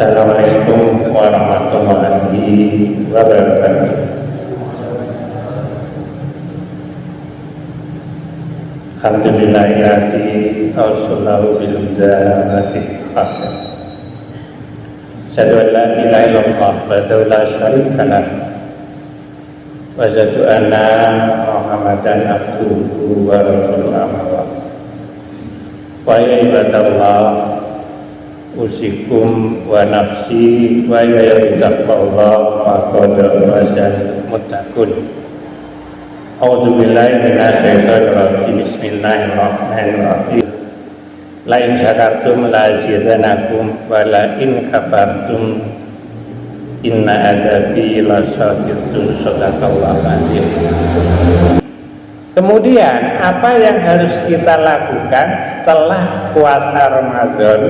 Assalamualaikum warahmatullahi wabarakatuh. Alhamdulillahirrahmanirrahim. Auzubillahu bil hudaati akhir. Asyhadu an la ilaha illallah wa la syarika lah. Wa asyhadu anna Muhammadan abduhu wa rasuluhu. Wa ya ibadallah, usikum wa nafsi wa ya taqwallah wa qadar wasal muttaqun. A'udzu billahi minasyaitonir rajim. Bismillahirrahmanirrahim. La in syakartum la azidannakum wa la in kafartum inna adzabi lasyadidun. Shadaqallahu adzim. Kemudian apa yang harus kita lakukan setelah puasa Ramadan?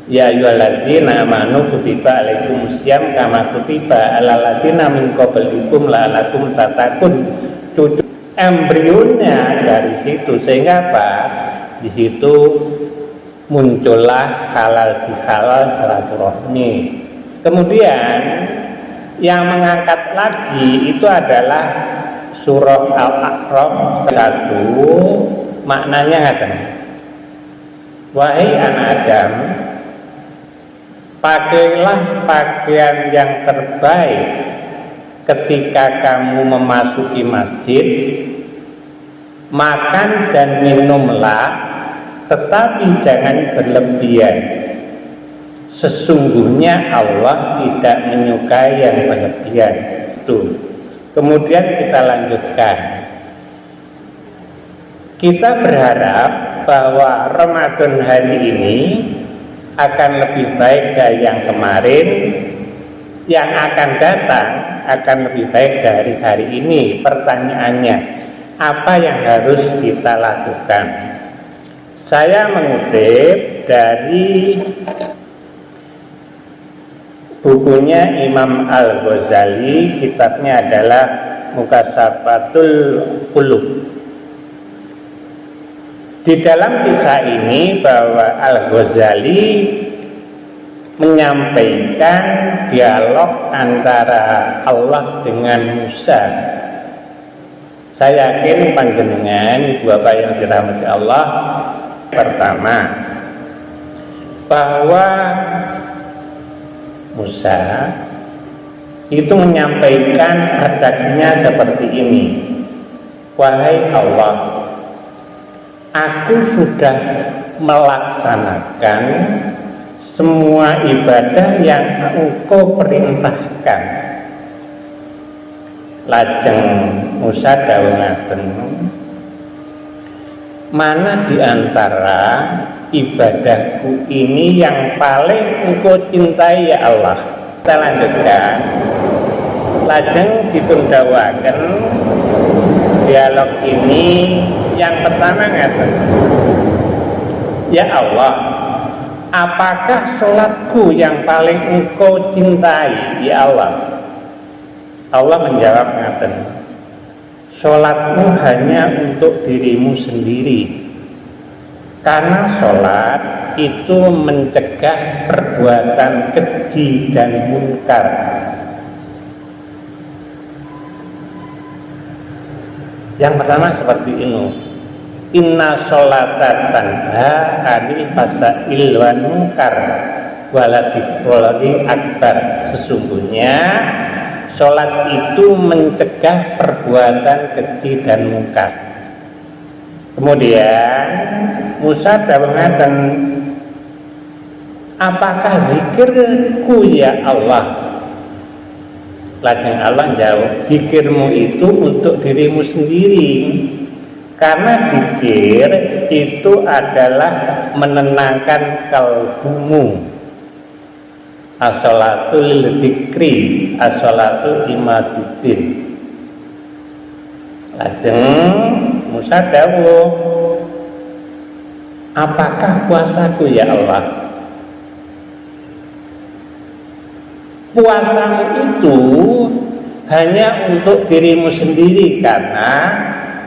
Ya ayyuhalladzina amanu kutiba alaikumusiyam kama kutiba alal ladzina min qablikum la'allakum tattaqun. Cucu embrionya dari situ, sehingga apa? Di situ muncullah halal bihalal silaturahmi. Kemudian yang mengangkat lagi itu adalah surah Al-A'raf 1, maknanya ada. Wahai anak Adam, pakailah pakaian yang terbaik ketika kamu memasuki masjid, makan dan minumlah, tetapi jangan berlebihan. Sesungguhnya Allah tidak menyukai yang berlebihan. Itu. Kemudian kita lanjutkan. Kita berharap bahwa Ramadan hari ini akan lebih baik dari yang kemarin, yang akan datang akan lebih baik dari hari ini. Pertanyaannya, apa yang harus kita lakukan? Saya mengutip dari bukunya Imam Al-Ghazali, kitabnya adalah Mukasafatul Qulub. Di dalam kisah ini bahwa Al-Ghazali menyampaikan dialog antara Allah dengan Musa. Saya yakin panjenengan Bapak yang dirahmati Allah, pertama bahwa Musa itu menyampaikan redaksinya seperti ini. Wahai Allah, aku sudah melaksanakan semua ibadah yang engkau perintahkan. Lajeng Musa dawuhaken, mana di antara ibadahku ini yang paling engkau cintai ya Allah? Kita lanjutkan. Lajeng dipundhawuhaken dialog ini. Yang pertama ngaten, ya Allah, apakah sholatku yang paling engkau cintai ya Allah? Allah menjawab ngaten, sholatmu hanya untuk dirimu sendiri, karena sholat itu mencegah perbuatan keji dan munkar. Yang pertama seperti ini, inna sholata tanha anil fasail wan munkar waladzikrullahi akbar. Sesungguhnya sholat itu mencegah perbuatan keji dan munkar. Kemudian Musa dawuhaken, apakah zikirku ya Allah? Lajeng Allah jawab, zikirmu itu untuk dirimu sendiri, karena zikir itu adalah menenangkan kalbumu. As-sholatu lil dzikri, as-sholatu imaduddin. Lajeng Musa dawuh, apakah puasaku ya Allah? Puasamu itu hanya untuk dirimu sendiri, karena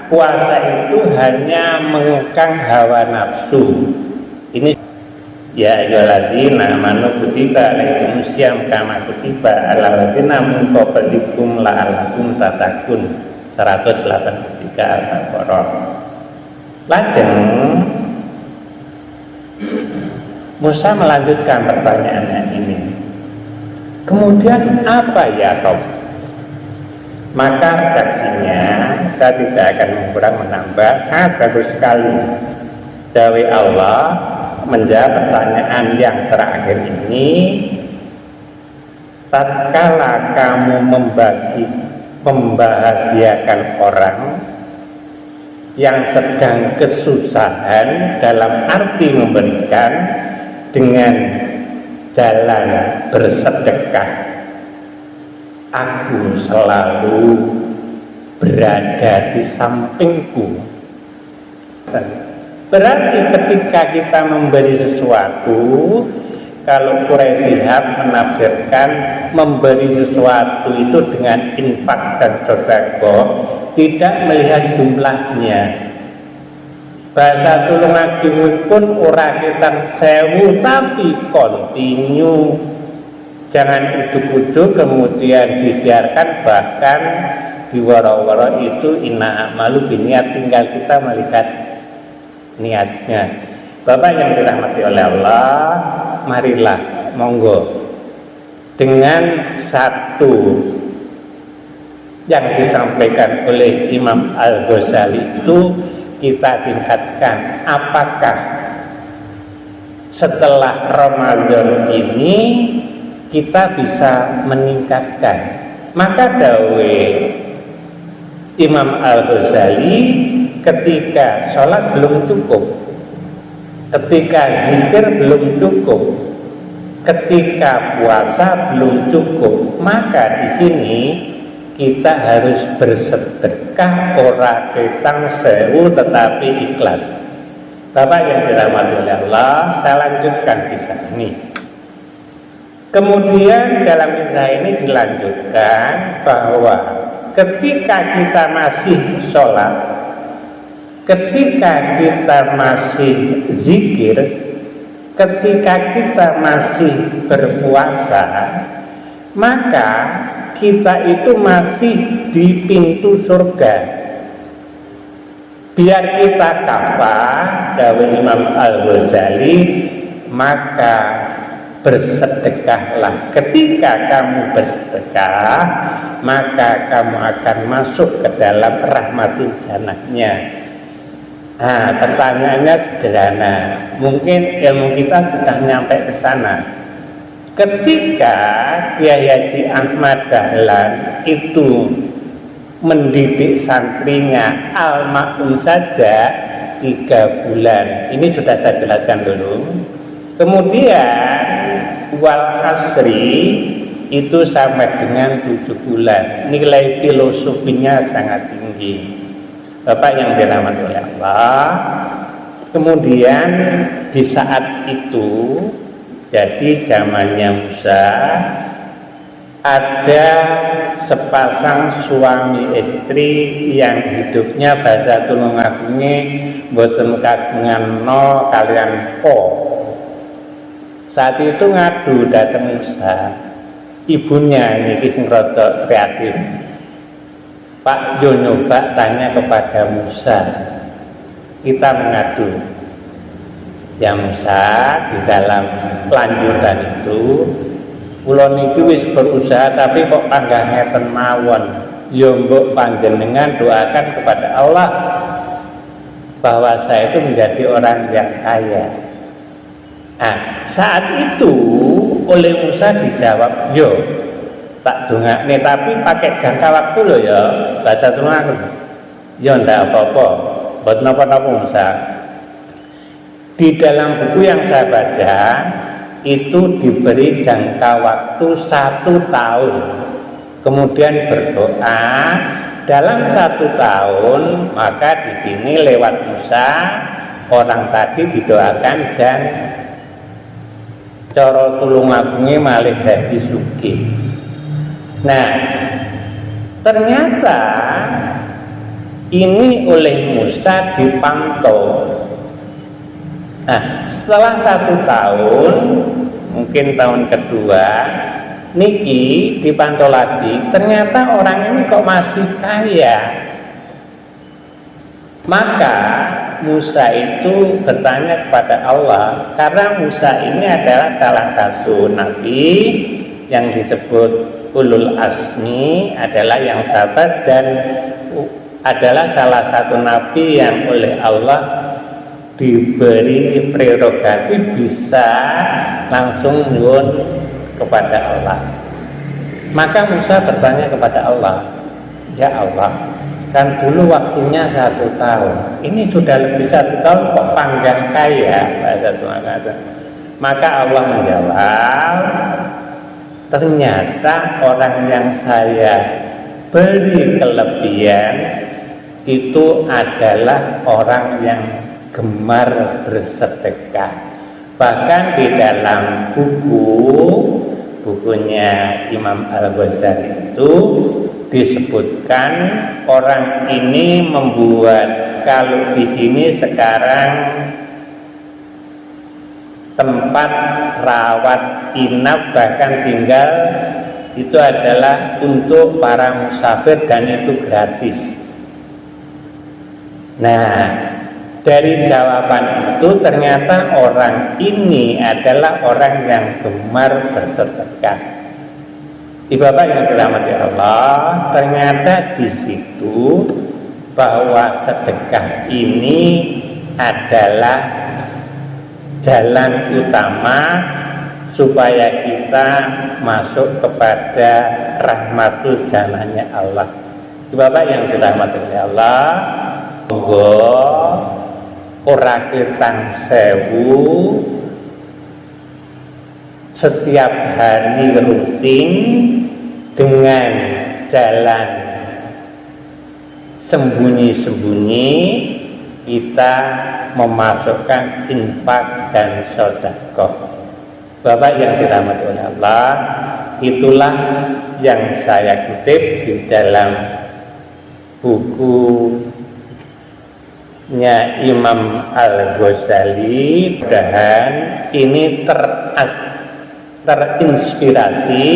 puasa itu hanya mengekang hawa nafsu. Ini Ya ayyuhalladzina amanu kutiba alaikumusiyam kama kutiba alal ladzina min qablikum la'allakum tattaqun 183 Al-Baqarah. Lajeng Musa melanjutkan pertanyaannya ini. Kemudian apa ya Rob? Maka redaksinya saya tidak akan mengulang menambah, sangat bagus sekali. Dawe Allah menjawab pertanyaan yang terakhir ini. Tatkala kamu membahagiakan orang yang sedang kesusahan, dalam arti memberikan dengan jalan bersedekah, aku selalu berada di sampingku. Berarti ketika kita memberi sesuatu, kalau Quraisy Shihab menafsirkan memberi sesuatu itu dengan infak dan sedekah, tidak melihat jumlahnya. Bahasa tulungagung pun ora ketang 1000 tapi kontinu. Jangan ujuk-ujuk kemudian disiarkan, bahkan di wara-wara itu inna amalu biniat, tinggal kita melihat niatnya. Bapak yang dirahmati oleh Allah, marilah monggo dengan satu yang disampaikan oleh Imam Al-Ghazali itu kita tingkatkan. Apakah setelah Ramadan ini kita bisa meningkatkan? Maka dawe Imam Al-Ghazali, ketika sholat belum cukup, ketika zikir belum cukup, ketika puasa belum cukup, maka di sini kita harus bersedekah ora ketang 1000 tetapi ikhlas. Bapak yang dirahmati oleh Allah, saya lanjutkan kisah ini. Kemudian dalam kisah ini dilanjutkan bahwa ketika kita masih sholat, ketika kita masih zikir, ketika kita masih berpuasa, maka kita itu masih di pintu surga. Biar kita kafah, dawuh Imam Al-Ghazali, maka bersedekahlah. Ketika kamu bersedekah, maka kamu akan masuk ke dalam rahmatul jannahnya. Nah, pertanyaannya sederhana. Mungkin ilmu kita sudah nyampe ke sana. Ketika Kiai Haji Ahmad Dahlan itu mendidik santrinya al-ma'un saja 3 bulan. Ini sudah saya jelaskan dulu. Kemudian wal asri itu sampai dengan 7 bulan. Nilai filosofinya sangat tinggi. Bapak yang dirahmati oleh Allah. Kemudian di saat itu, jadi zamannya Musa, ada sepasang suami istri yang hidupnya bahasa tulungagunge boten kagungan no kalian po. Saat itu ngadu datang Musa, ibunya ini sing rada kreatif. Pak Jo nyoba tanya kepada Musa, kita mengadu. Ya Musa, di dalam lanjutan itu kula niki wis berusaha tapi kok panggah ngeten mawon. Ya mbok panjenengan doakan kepada Allah bahwa saya itu menjadi orang yang kaya. Nah, saat itu oleh Musa dijawab, yo tak dongakne tapi pakai jangka waktu loh ya, bahasa Tulungagung. Ya ndak apa-apa, buat napa-napa Musa. Di dalam buku yang saya baca itu diberi jangka waktu 1 tahun, kemudian berdoa dalam 1 tahun, maka di sini lewat Musa orang tadi didoakan dan cara tulungagunge malih dadi sugih. Nah, ternyata ini oleh Musa dipantau Nah, setelah 1 tahun, mungkin tahun kedua, niki dipantau lagi, ternyata orang ini kok masih kaya. Maka Musa itu bertanya kepada Allah, karena Musa ini adalah salah satu nabi yang disebut ulul asmi, adalah yang sabar dan adalah salah satu nabi yang oleh Allah diberi prerogatif bisa langsung nyuwun kepada Allah. Maka Musa bertanya kepada Allah, ya Allah, kan dulu waktunya 1 tahun, ini sudah lebih 1 tahun kok panggang kaya, bahasa Jawa kata. Maka Allah menjawab, ternyata orang yang saya beri kelebihan itu adalah orang yang gemar bersedekah. Bahkan di dalam bukunya Imam Al-Ghazali itu disebutkan orang ini membuat, kalau di sini sekarang tempat rawat inap bahkan tinggal itu adalah untuk para musafir dan itu gratis. Nah, dari jawaban itu ternyata orang ini adalah orang yang gemar bersedekah. Bapak yang dirahmati Allah, ternyata di situ bahwa sedekah ini adalah jalan utama supaya kita masuk kepada rahmatul janahnya Allah. Bapak yang dirahmati Allah, monggo ora ketang sewu setiap hari rutin dengan jalan sembunyi-sembunyi kita memasukkan infak dan sedekah. Bapak yang dirahmati oleh Allah, itulah yang saya kutip di dalam bukunya Imam Al-Ghazali. Mudah-mudahan ini terinspirasi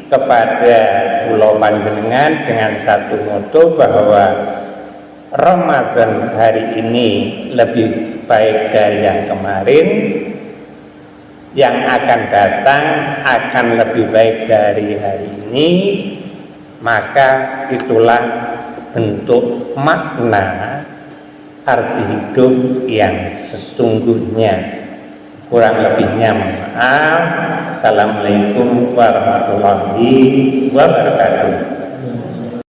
kepada kula panjenengan dengan satu moto bahwa Ramadan hari ini lebih baik dari yang kemarin, yang akan datang akan lebih baik dari hari ini. Maka itulah bentuk makna arti hidup yang sesungguhnya. Kurang lebihnya maaf. Assalamualaikum warahmatullahi wabarakatuh.